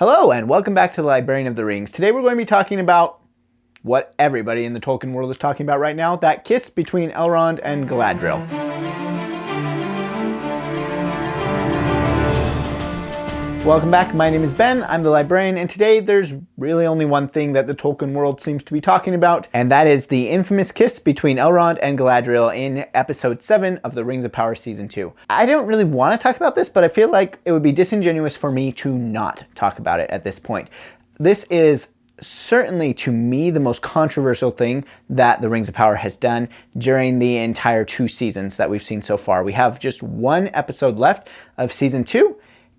Hello and welcome back to the Librarian of the Rings. Today we're going to be talking about what everybody in the Tolkien world is talking about right now, that kiss between Elrond and Galadriel. Welcome back, my name is Ben, I'm the Librarian, and today there's really only one thing that the Tolkien world seems to be talking about, and that is the infamous kiss between Elrond and Galadriel in episode 7 of the Rings of Power Season 2. I don't really want to talk about this, but I feel like it would be disingenuous for me to not talk about it at this point. This is certainly, to me, the most controversial thing that the Rings of Power has done during the entire 2 seasons that we've seen so far. We have just one episode left of Season 2,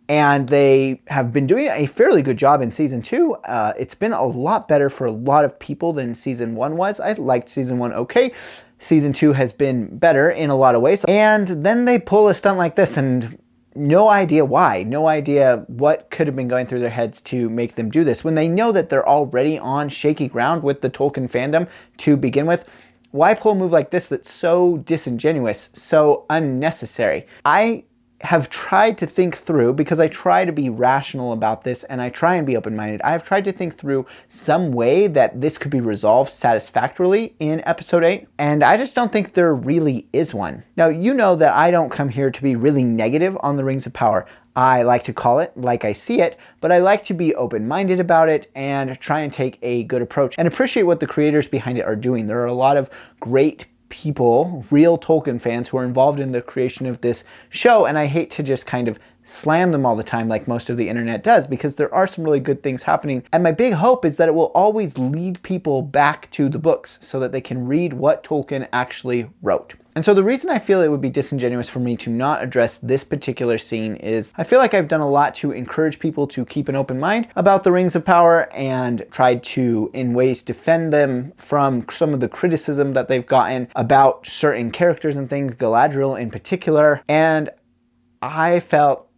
and they have been doing a fairly good job in Season 2. It's been a lot better for a lot of people than Season 1 was. I liked Season 1 okay. Season 2 has been better in a lot of ways. And then they pull a stunt like this, and no idea why. No idea what could have been going through their heads to make them do this. When they know that they're already on shaky ground with the Tolkien fandom to begin with, why pull a move like this that's so disingenuous, so unnecessary? I have tried to think through, because I try to be rational about this and I try and be open-minded. I have tried to think through some way that this could be resolved satisfactorily in episode 8, and I just don't think there really is one. Now, you know that I don't come here to be really negative on the Rings of Power. I like to call it like I see it, but I like to be open-minded about it and try and take a good approach and appreciate what the creators behind it are doing. There are a lot of great people, real Tolkien fans, who are involved in the creation of this show, and I hate to just kind of slam them all the time like most of the internet does, because there are some really good things happening, and my big hope is that it will always lead people back to the books so that they can read what Tolkien actually wrote. And so the reason I feel it would be disingenuous for me to not address this particular scene is I feel like I've done a lot to encourage people to keep an open mind about the Rings of Power and tried to, in ways, defend them from some of the criticism that they've gotten about certain characters and things, Galadriel in particular. And I felt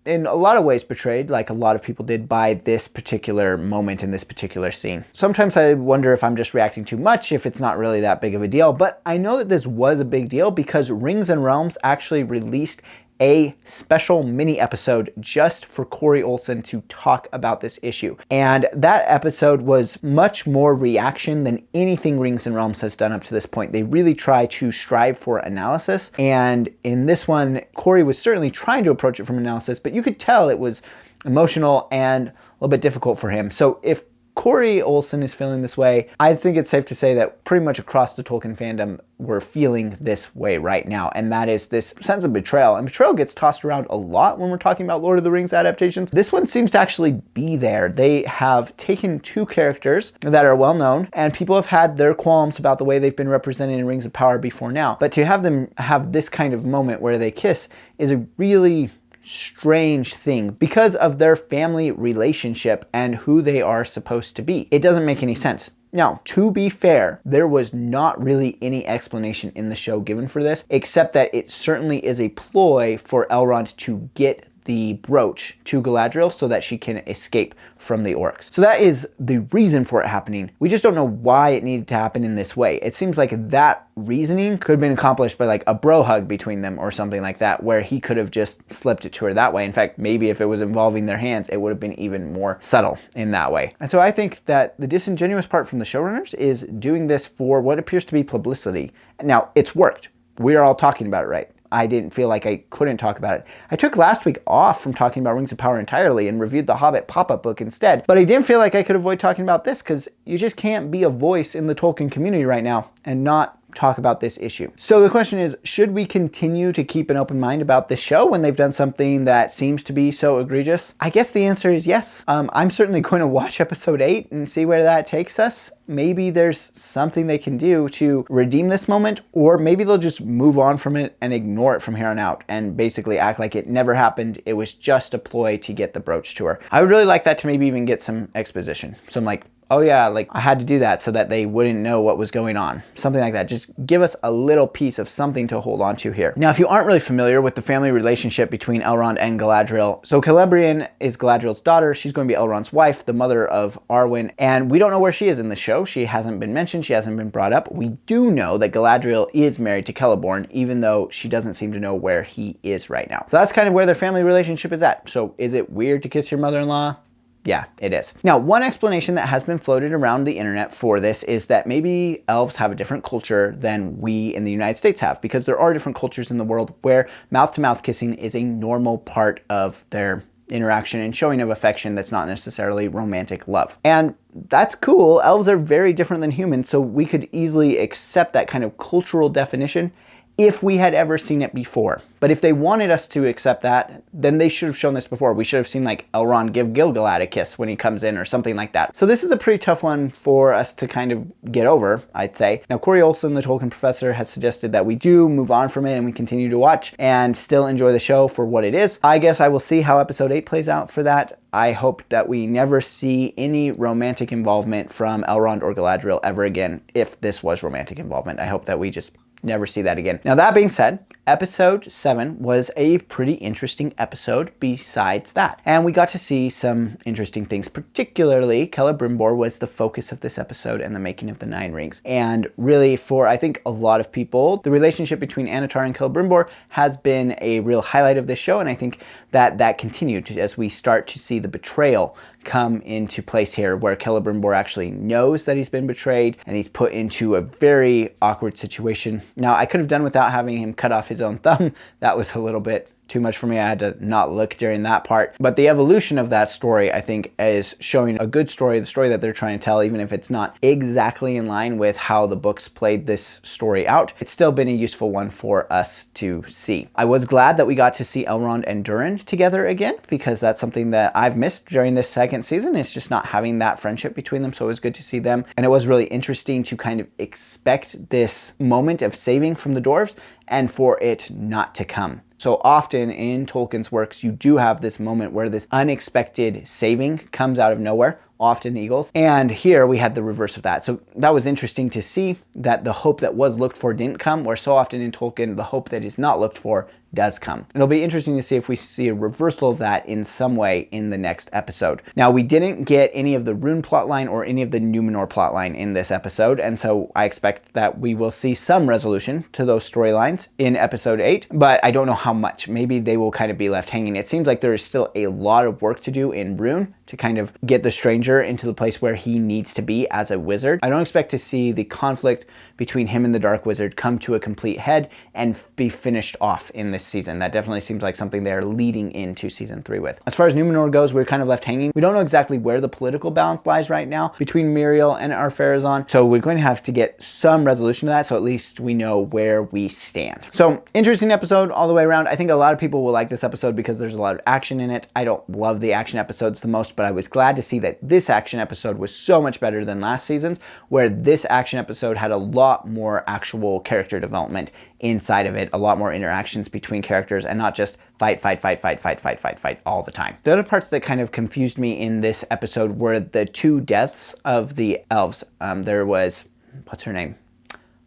in a lot of ways betrayed, like a lot of people did, by this particular moment in this particular scene. Sometimes I wonder if I'm just reacting too much, if it's not really that big of a deal, but I know that this was a big deal because Rings and Realms actually released a special mini episode just for Corey Olsen to talk about this issue. And that episode was much more reaction than anything Rings and Realms has done up to this point. They really try to strive for analysis. And in this one, Corey was certainly trying to approach it from analysis, but you could tell it was emotional and a little bit difficult for him. So if Corey Olsen is feeling this way, I think it's safe to say that pretty much across the Tolkien fandom, we're feeling this way right now, and that is this sense of betrayal. And betrayal gets tossed around a lot when we're talking about Lord of the Rings adaptations. This one seems to actually be there. They have taken 2 characters that are well known, and people have had their qualms about the way they've been represented in Rings of Power before now. But to have them have this kind of moment where they kiss is a really strange thing because of their family relationship and who they are supposed to be. It doesn't make any sense. Now, to be fair, there was not really any explanation in the show given for this, except that it certainly is a ploy for Elrond to get the brooch to Galadriel so that she can escape from the orcs. So that is the reason for it happening. We just don't know why it needed to happen in this way. It seems like that reasoning could have been accomplished by like a bro hug between them or something like that, where he could have just slipped it to her that way. In fact, maybe if it was involving their hands, it would have been even more subtle in that way. And so I think that the disingenuous part from the showrunners is doing this for what appears to be publicity. Now, it's worked. We're all talking about it, right? I didn't feel like I couldn't talk about it. I took last week off from talking about Rings of Power entirely and reviewed the Hobbit pop-up book instead. But I didn't feel like I could avoid talking about this because you just can't be a voice in the Tolkien community right now and not talk about this issue. So the question is, should we continue to keep an open mind about this show when they've done something that seems to be so egregious? I guess the answer is yes. I'm certainly going to watch episode 8 and see where that takes us. Maybe there's something they can do to redeem this moment, or maybe they'll just move on from it and ignore it from here on out and basically act like it never happened. It was just a ploy to get the brooch to her. I would really like that to maybe even get some exposition. So I'm like, oh yeah, like I had to do that so that they wouldn't know what was going on. Something like that. Just give us a little piece of something to hold on to here. Now, if you aren't really familiar with the family relationship between Elrond and Galadriel, so Celebrian is Galadriel's daughter. She's going to be Elrond's wife, the mother of Arwen, and we don't know where she is in the show. She hasn't been mentioned. She hasn't been brought up. We do know that Galadriel is married to Celeborn, even though she doesn't seem to know where he is right now. So that's kind of where their family relationship is at. So is it weird to kiss your mother-in-law? Yeah, it is. Now, one explanation that has been floated around the internet for this is that maybe elves have a different culture than we in the United States have, because there are different cultures in the world where mouth-to-mouth kissing is a normal part of their interaction and showing of affection that's not necessarily romantic love. And that's cool. Elves are very different than humans, so we could easily accept that kind of cultural definition if we had ever seen it before. But if they wanted us to accept that, then they should have shown this before. We should have seen like Elrond give Gil-galad a kiss when he comes in or something like that. So this is a pretty tough one for us to kind of get over, I'd say. Now, Corey Olsen, the Tolkien professor, has suggested that we do move on from it and we continue to watch and still enjoy the show for what it is. I guess I will see how episode 8 plays out for that. I hope that we never see any romantic involvement from Elrond or Galadriel ever again, if this was romantic involvement. I hope that we just never see that again. Now, that being said, episode 7 was a pretty interesting episode besides that. And we got to see some interesting things. Particularly, Celebrimbor was the focus of this episode and the making of the Nine Rings. And really, for I think a lot of people, the relationship between Annatar and Celebrimbor has been a real highlight of this show. And I think that continued as we start to see the betrayal come into place here, where Celebrimbor actually knows that he's been betrayed and he's put into a very awkward situation. Now, I could have done without having him cut off his own thumb. That was a little bit too much for me. I had to not look during that part. But the evolution of that story, I think, is showing a good story, the story that they're trying to tell, even if it's not exactly in line with how the books played this story out. It's still been a useful one for us to see. I was glad that we got to see Elrond and Durin together again, because that's something that I've missed during this second season. It's just not having that friendship between them, so it was good to see them. And it was really interesting to kind of expect this moment of saving from the dwarves and for it not to come. So often in Tolkien's works, you do have this moment where this unexpected saving comes out of nowhere, often eagles. And here we had the reverse of that. So that was interesting to see that the hope that was looked for didn't come, where so often in Tolkien, the hope that is not looked for does come. It'll be interesting to see if we see a reversal of that in some way in the next episode. Now, we didn't get any of the Rune plotline or any of the Numenor plotline in this episode, and so I expect that we will see some resolution to those storylines in episode 8, but I don't know how much. Maybe they will kind of be left hanging. It seems like there is still a lot of work to do in Rune to kind of get the stranger into the place where he needs to be as a wizard. I don't expect to see the conflict between him and the Dark Wizard come to a complete head and be finished off in this season. That definitely seems like something they're leading into season 3 with. As far as Numenor goes, we're kind of left hanging. We don't know exactly where the political balance lies right now between Miriel and Ar-Pharazôn, so we're going to have to get some resolution to that, so at least we know where we stand. So, interesting episode all the way around. I think a lot of people will like this episode because there's a lot of action in it. I don't love the action episodes the most, but I was glad to see that this action episode was so much better than last season's, where this action episode had a lot more actual character development inside of it, a lot more interactions between characters, and not just fight all the time. The other parts that kind of confused me in this episode were the 2 deaths of the elves. There was, what's her name?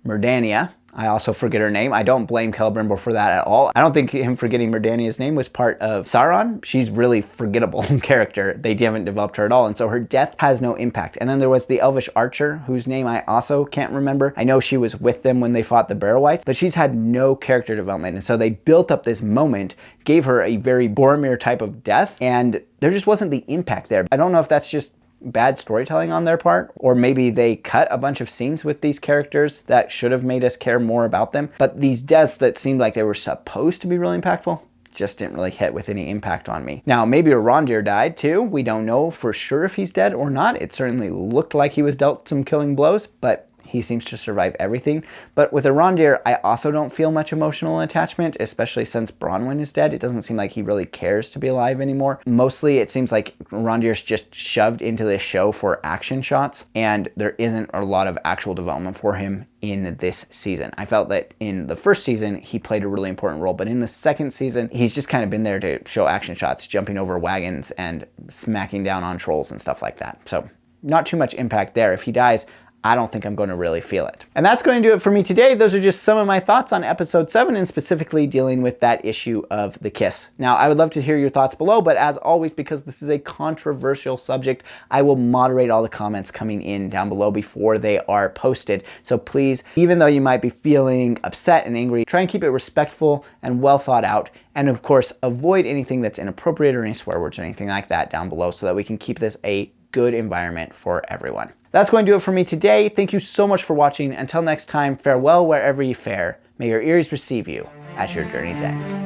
Merdania. I also forget her name. I don't blame Celebrimbor for that at all. I don't think him forgetting Merdania's name was part of Sauron. She's really forgettable character. They haven't developed her at all, and so her death has no impact. And then there was the Elvish archer, whose name I also can't remember. I know she was with them when they fought the Barrow-wights, but she's had no character development. And so they built up this moment, gave her a very Boromir type of death, and there just wasn't the impact there. I don't know if that's just bad storytelling on their part, or maybe they cut a bunch of scenes with these characters that should have made us care more about them. But these deaths that seemed like they were supposed to be really impactful just didn't really hit with any impact on me. Now, maybe Arondir died too. We don't know for sure if he's dead or not. It certainly looked like he was dealt some killing blows, but he seems to survive everything. But with Arondir, I also don't feel much emotional attachment, especially since Bronwyn is dead. It doesn't seem like he really cares to be alive anymore. Mostly, it seems like Arondir's just shoved into this show for action shots, and there isn't a lot of actual development for him in this season. I felt that in the first season, he played a really important role, but in the second season, he's just kind of been there to show action shots, jumping over wagons and smacking down on trolls and stuff like that. So, not too much impact there. If he dies, I don't think I'm going to really feel it. And that's going to do it for me today. Those are just some of my thoughts on episode 7 and specifically dealing with that issue of the kiss. Now, I would love to hear your thoughts below, but as always, because this is a controversial subject, I will moderate all the comments coming in down below before they are posted. So please, even though you might be feeling upset and angry, try and keep it respectful and well thought out. And of course, avoid anything that's inappropriate or any swear words or anything like that down below so that we can keep this a good environment for everyone. That's going to do it for me today. Thank you so much for watching. Until next time, farewell wherever you fare. May your ears receive you at your journey's end.